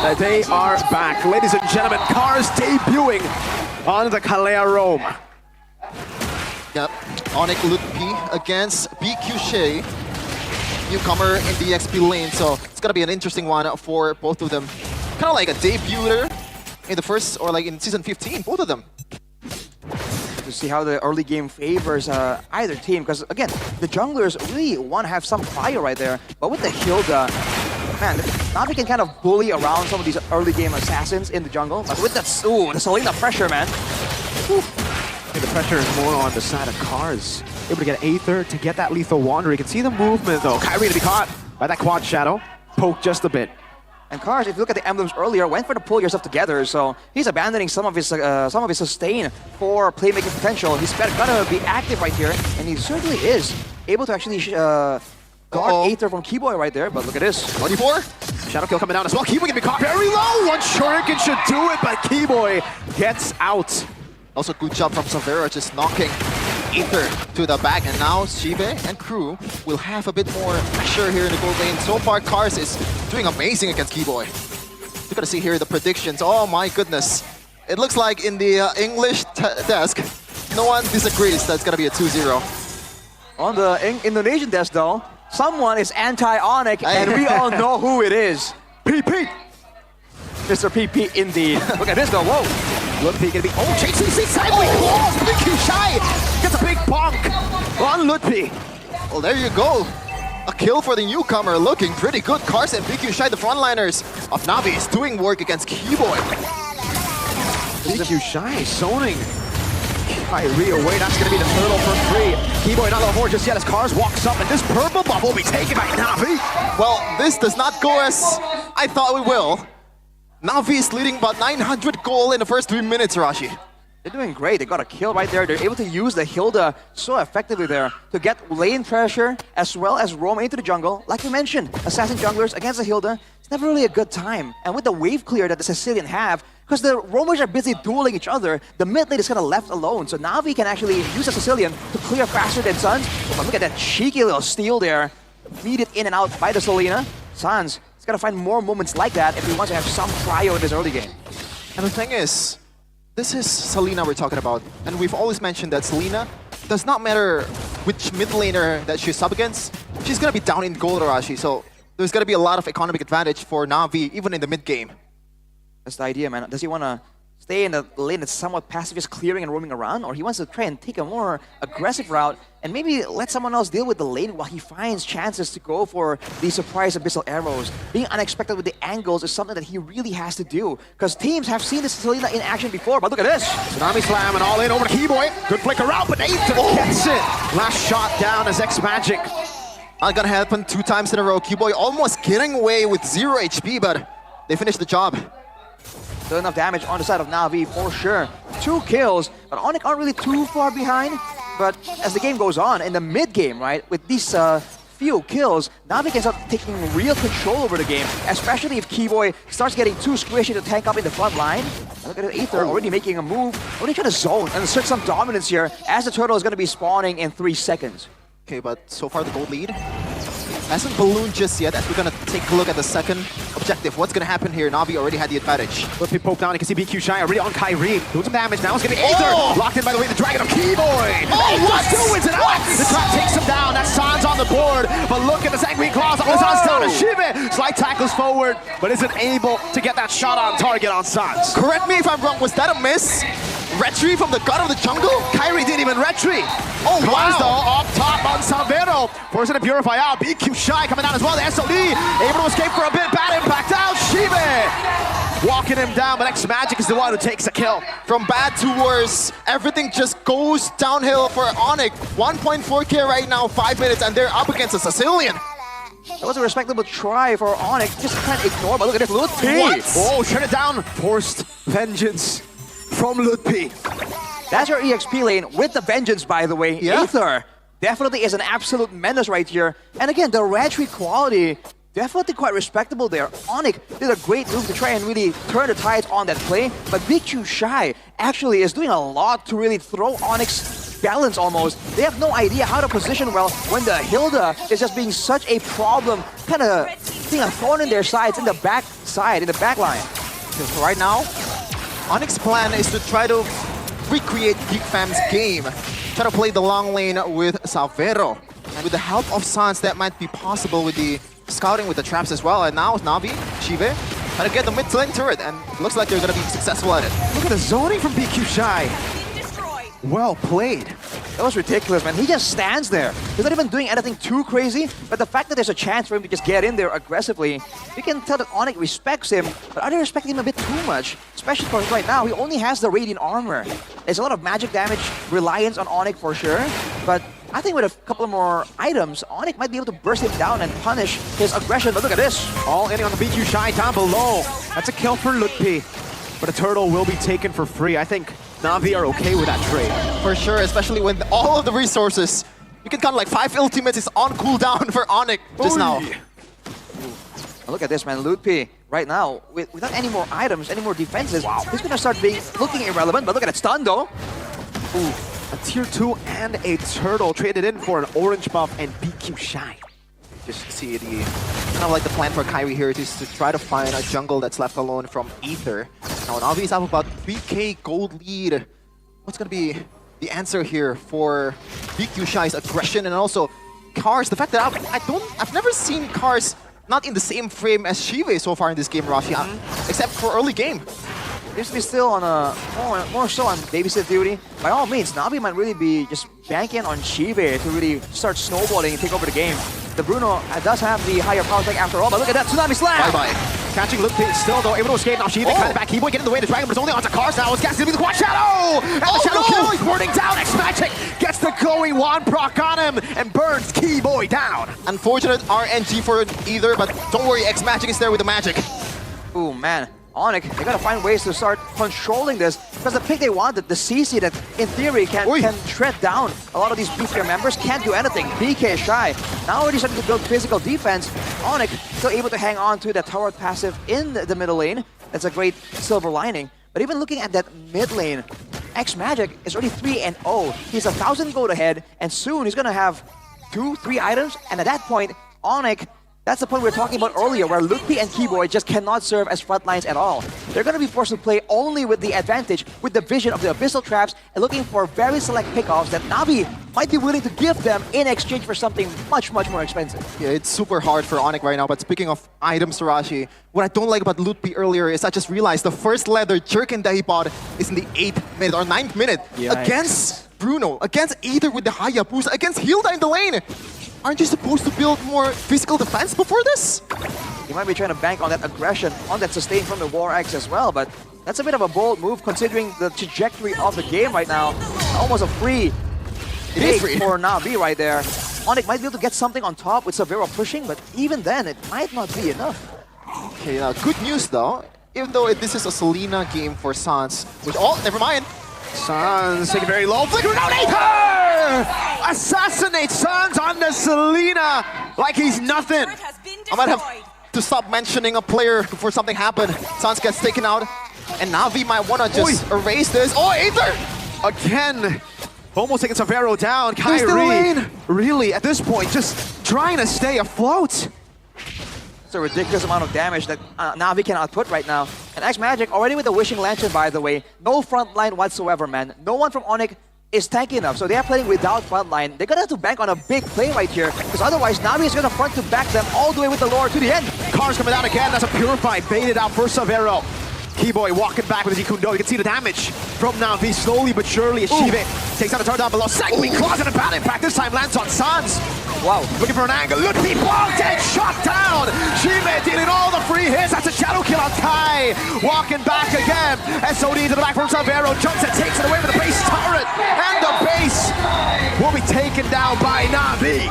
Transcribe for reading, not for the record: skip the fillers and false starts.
They are back. Ladies and gentlemen, Cars debuting on the Kalea Rome. Yep, ONIC-ID against BQ Shay, newcomer in the XP lane, so it's gonna be an interesting one for both of them. Kind of like a debuter in the first, or like in Season 15, both of them. To see how the early game favors either team, because again, the junglers really want to have some fire right there, but with the Hilda, man, Navi can kind of bully around some of these early game assassins in the jungle, but with that, the Selena pressure, man. Whew. The pressure is more on the side of Cars. Able to get Aether to get that lethal wander. You can see the movement though. Kyrie to be caught by that quad shadow. Poke just a bit. And Cars, if you look at the emblems earlier, went for the pull yourself together, so he's abandoning some of his sustain for playmaking potential. He's gonna be active right here, and he certainly is able to actually guard Aether from Keyboy right there. But look at this. 24. Shadow kill coming down as well. Keyboy can be caught very low. One shuriken should do it, but Keyboy gets out. Also, good job from Savera, just knocking Aether to the back, and now Shibe and crew will have a bit more pressure here in the gold lane. So far, Cars is doing amazing against Keyboy. You're gonna see here the predictions. Oh my goodness. It looks like in the English desk, no one disagrees that it's gonna be a 2-0. On the Indonesian desk though, someone is anti-ONIC, and we all know who it is. PP! Mr. PP indeed. Look at this though, whoa! Ludwig gonna be, JCC sideways walls, BQ Shy gets a big bonk on Ludwig. Well, there you go. A kill for the newcomer, looking pretty good. Cars and BQ Shy, the frontliners of Navi, is doing work against Keyboy. BQ Shy zoning Kyrie away, that's gonna be the turtle for free. Keyboy not level 4 just yet as Cars walks up, and this purple buff will be taken by Navi. Well, this does not go as I thought it will. Navi is leading about 900 gold in the first 3 minutes, Rashi. They're doing great. They got a kill right there. They're able to use the Hilda so effectively there to get lane pressure as well as roam into the jungle. Like we mentioned, assassin junglers against the Hilda, it's never really a good time. And with the wave clear that the Sicilian have, because the roamers are busy dueling each other, the mid lane is kind of left alone. So Navi can actually use the Sicilian to clear faster than Suns. But look at that cheeky little steal there. Beat it in and out by the Selena. Suns, he's got to find more moments like that if he wants to have some cryo in this early game. And the thing is, this is Selena we're talking about, and we've always mentioned that Selena does not matter which mid laner that she's up against, she's gonna be down in gold, Arashi, so there's gonna be a lot of economic advantage for Navi, even in the mid game. That's the idea, man. Does he want to stay in the lane that's somewhat pacifist, clearing and roaming around, or he wants to try and take a more aggressive route and maybe let someone else deal with the lane while he finds chances to go for these surprise abyssal arrows? Being unexpected with the angles is something that he really has to do, because teams have seen this Selena in action before. But look at this. Tsunami slam and all in over to Keyboy. Good flicker out, but Aether gets it. Last shot down as X Magic. Not gonna happen 2 times in a row. Keyboy almost getting away with 0 HP, but they finished the job. Still enough damage on the side of Navi for sure. 2 kills, but ONIC aren't really too far behind. But as the game goes on, in the mid game, right, with these few kills, Navi can start taking real control over the game, especially if Keyboy starts getting too squishy to tank up in the front line. Look at Aether already making a move, already trying to zone and assert some dominance here, as the turtle is going to be spawning in 3 seconds. Okay, but so far the gold lead hasn't ballooned just yet, as we're gonna take a look at the second objective. What's gonna happen here? Navi already had the advantage. Let's be poked down. You can see BQ Shy already on Kyrie. Doing some damage now. It's gonna be Aether. Locked in by the way, the Dragon of Keyboy. What? Still wins it out. The trap takes him down. That's Sans on the board. But look at the Sanguine Claws on the Sans down to Shibe. Slight tackles forward, but isn't able to get that shot on target on Sans. Correct me if I'm wrong, was that a miss? Retry from the God of the Jungle? Kyrie didn't even retry. Oh, wow. Though, up top on Salvero. Forcing to purify out. BQ Shy coming down as well. The SOD able to escape for a bit. Bad impact out. Shibe walking him down, but X Magic is the one who takes a kill. From bad to worse, everything just goes downhill for ONIC. 1.4k right now, 5 minutes, and they're up against a Sicilian. That was a respectable try for ONIC. Just trying to ignore, but look at this. Ludwig. Oh, shut it down. Forced vengeance from Ludwig. That's your EXP lane with the vengeance, by the way. Yeah. Aether definitely is an absolute menace right here. And again, the retry quality, definitely quite respectable there. ONIC did a great move to try and really turn the tides on that play, but BQ Shy actually is doing a lot to really throw ONIC's balance almost. They have no idea how to position well when the Hilda is just being such a problem, kind of being a thorn in their sides in the back side, in the back line. So right now, ONIC's plan is to try to recreate Geek Fam's game. Try to play the long lane with Salvero. And with the help of Sans, that might be possible with the scouting with the traps as well. And now Navi, Chive, trying to get the mid lane turret. And looks like they're going to be successful at it. Look at the zoning from BQ Shy. Well played. That was ridiculous, man. He just stands there. He's not even doing anything too crazy, but the fact that there's a chance for him to just get in there aggressively, you can tell that ONIC respects him, but are they respecting him a bit too much? Especially because right now, he only has the Radiant Armor. There's a lot of magic damage reliance on ONIC for sure, but I think with a couple more items, ONIC might be able to burst him down and punish his aggression. But look at this. All in on the BQ Shy down below. That's a kill for Lutpi. But a turtle will be taken for free. I think Navi are okay with that trade. For sure, especially when all of the resources, you can count like 5 ultimates is on cooldown for ONIC just now. Look at this, man. Lutpi, right now, without any more items, any more defenses, he's going to start looking irrelevant. But look at that stun, though. Ooh, a tier 2 and a turtle traded in for an orange buff and BQ Shy. Just see the kind of like the plan for Kyrie here is to try to find a jungle that's left alone from Ether. Now Navi is up about 3k gold lead. What's going to be the answer here for BQ Shy's aggression and also Cars? The fact that I've never seen Cars not in the same frame as Shive so far in this game, Rashi, except for early game. Seems to be still on a more so on babysit duty. By all means, Navi might really be just banking on Shive to really start snowballing and take over the game. The Bruno does have the higher power tag after all, but look at that Tsunami Slam! Bye-bye. Catching Lutpi still though, able to escape now. Shive kind of back. Keyboy get in the way. The Dragon, but it's only onto Cars now. It's going to be the Quad Shadow! And the Shadow kill, he's burning down. X-Magic gets the glowing wand proc on him and burns Keyboy down. Unfortunate RNG for either, but don't worry, X-Magic is there with the magic. Ooh, man. ONIC, they gotta find ways to start controlling this because the pick they wanted, the CC that in theory can tread down a lot of these beefier members, can't do anything. BK Shy now already starting to build physical defense. ONIC still able to hang on to that tower passive in the middle lane. That's a great silver lining. But even looking at that mid lane, X-Magic is already 3-0. He's 1,000 gold ahead, and soon he's gonna have 2-3 items, and at that point, ONIC, that's the point we were talking about earlier, where Lutpi and Keyboy just cannot serve as front lines at all. They're going to be forced to play only with the advantage, with the vision of the Abyssal Traps, and looking for very select pickoffs that Navi might be willing to give them in exchange for something much, much more expensive. Yeah, it's super hard for ONIC right now, but speaking of items, Sarashi, what I don't like about Lutpi earlier is I just realized the first leather jerkin that he bought is in the 8th minute or 9th minute against Bruno, against Ether with the Hayabusa, against Hilda in the lane. Aren't you supposed to build more physical defense before this? He might be trying to bank on that aggression, on that sustain from the War Axe as well, but that's a bit of a bold move considering the trajectory of the game right now. Almost a free take for Navi right there. ONIC might be able to get something on top with Savero pushing, but even then, it might not be enough. Okay, now good news though. Even though this is a Selena game for Sans, which, never mind. Sans taking very low. Flickering out Ether! Assassinate Sans on the Selena like he's nothing. I might have to stop mentioning a player before something happened. Sans gets taken out, and Navi might want to just erase this. Oh, Ether! Again, almost taking Savero down. Kyrie, really, at this point, just trying to stay afloat. It's a ridiculous amount of damage that Navi can output right now. And X-Magic already with the Wishing Lantern, by the way. No front line whatsoever, man. No one from ONIC is tanky enough, so they are playing without front line. They're gonna have to bank on a big play right here, because otherwise Navi is gonna front to back them all the way with the lore to the end. Cars coming out again. That's a Purify baited out for Savero. Keyboy walking back with his Ikundo. You can see the damage from Navi slowly but surely as Shive takes out the turret down below. Cycling claws and a bad impact. This time lands on Sans. Wow. Looking for an angle. Lutpi blocked and shot down. Shive dealing all the free hits. That's a shadow kill on Kai. Walking back again. SOD to the back from Savero. Jumps and takes it away with the base turret. And the base will be taken down by Navi.